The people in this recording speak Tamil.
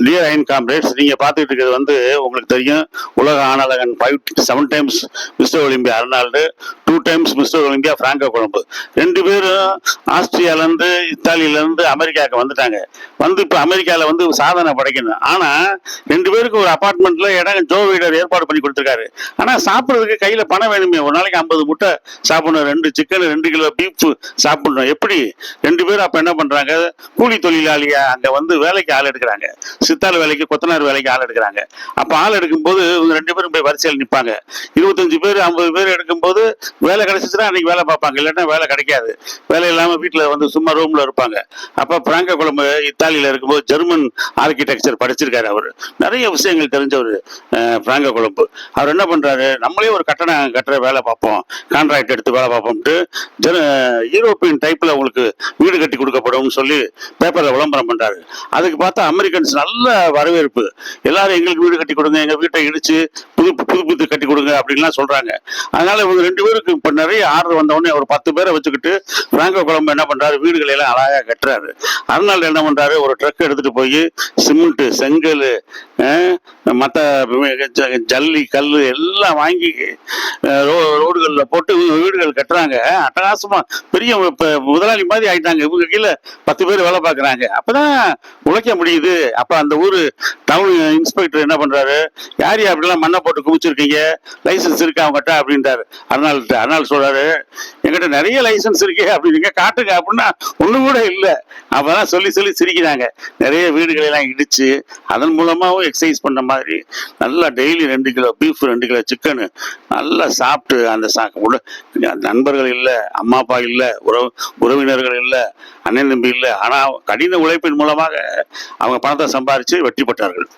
டியர் அயன் காம்ரேட்ஸ், நீங்க பார்த்துட்டு இருக்கிறது உங்களுக்கு தெரியும், உலக ஆணழகன் 7 times Mister Olympia Arnold, 2 times Mister Olympia Franco Columbu. 2 பேரும் ஆஸ்திரியால இருந்து இத்தாலியில இருந்து அமெரிக்காவுக்கு வந்துட்டாங்க. இப்ப அமெரிக்கால சாதனை படைக்கணும். ஆனா 2 பேருக்கு ஒரு அபார்ட்மெண்ட்ல இடம் ஜோ வீடர் ஏற்பாடு பண்ணி கொடுத்துருக்காரு. ஆனா சாப்பிடுறதுக்கு கையில பணம் வேணுமே. ஒரு நாளைக்கு 50 முட்டை சாப்பிடணும், 2 சிக்கன், 2 கிலோ பீஃப் சாப்பிடணும். எப்படி 2 பேரும் அப்ப என்ன பண்றாங்க, கூலி தொழிலாளியா அங்க வேலைக்கு ஆள் எடுக்கிறாங்க. சித்தாள் வேலைக்கு, கொத்தனார் வேலைக்கு ஆள் எடுக்கிறாங்க. அப்ப ஆள் எடுக்கும்போது இவங்க 2 பேரும் போய் வரிசையில் நிற்பாங்க. 25 பேர் 50 பேர் எடுக்கும்போது வேலை கிடைச்சிச்சுன்னா அன்னைக்கு வேலை பார்ப்பாங்க, இல்லைன்னா வேலை கிடைக்காது. வேலை இல்லாம வீட்டுல சும்மா ரூம்ல இருப்பாங்க. அப்ப பிராங்கோ கொலம்பு இத்தாலியில இருக்கும்போது ஜெர்மன் ஆர்கிடெக்சர் படிச்சிருக்காரு. அவர் நிறைய விஷயங்கள் தெரிஞ்சவர். பிராங்கோ கொலம்பு அவர் என்ன பண்றாரு, நம்மளே ஒரு கட்டணம் கட்டுற வேலை பார்ப்போம், கான்ட்ராக்ட் எடுத்து வேலை பார்ப்போம்ட்டு யூரோப்பியன் டைப்ல உங்களுக்கு வீடு கட்டி கொடுக்கப்படும் சொல்லி பேப்பர்ல விளம்பரம் பண்றாரு. அதுக்கு பார்த்தா அமெரிக்கன்ஸ் நல்ல வரவேற்பு. எல்லாரும் எங்களுக்கு வீடு கட்டி கொடுங்க, எங்க வீட்டை இடிச்சு புது கட்டி கொடுங்க அப்படின்லாம் சொல்றாங்க. அதனால இவங்க 2 பேருக்கு இப்ப நிறைய ஆர்டர் வந்த உடனே ஒரு 10 பேரை வச்சுக்கிட்டு பிராங்கோ கொலம்பு என்ன பண்றாரு, வீடுகளை எல்லாம் அழகா கட்டுறாரு. அர்னால்டு என்ன பண்றாரு, ஒரு ட்ரக் எடுத்துட்டு போய் சிமெண்ட், செங்கல், மற்ற ஜல்லி, கல் எல்லாம் வாங்கி ரோடுகள்ல போட்டு வீடுகள் கட்டுறாங்க. அட்டகாசமா பெரிய முதலாளி மாதிரி ஆயிட்டாங்க. இவங்க கீழே 10 பேர் வேலை பார்க்கறாங்க. அப்பதான் உழைக்க முடியுது. அப்ப அந்த ஊரு டவுன் இன்ஸ்பெக்டர் என்ன பண்றாரு, யார் அப்படிலாம் மண்ணை போட்டு குமிச்சிருக்கீங்க, லைசன்ஸ் இருக்கா அவங்ககிட்ட அப்படின்றாரு அர்னால்டு. அர்னால்டு சொல்றாரு, என்கிட்ட நிறைய லைசன்ஸ் இருக்கே அப்படிங்க, காட்டுங்க அப்படின்னா ஒண்ணு கூட இல்லை. அப்பதான் சொல்லி சொல்லி சிரிக்கிறாங்க. நிறைய வீடுகளை எல்லாம் இடிச்சு அதன் மூலமாவும் எக்ஸசைஸ் பண்ண மாதிரி நல்லா daily 2 kilo beef, 2 kilo chicken நல்லா சாப்பிட்டு அந்த நண்பர்கள் இல்லை, அம்மா அப்பா இல்லை, உறவினர்கள் இல்லை, அண்ணன் தம்பி இல்லை. ஆனா கடின உழைப்பின் மூலமாக அவங்க பணத்தை சம்பாதிச்சு வெற்றி பெற்றார்கள்.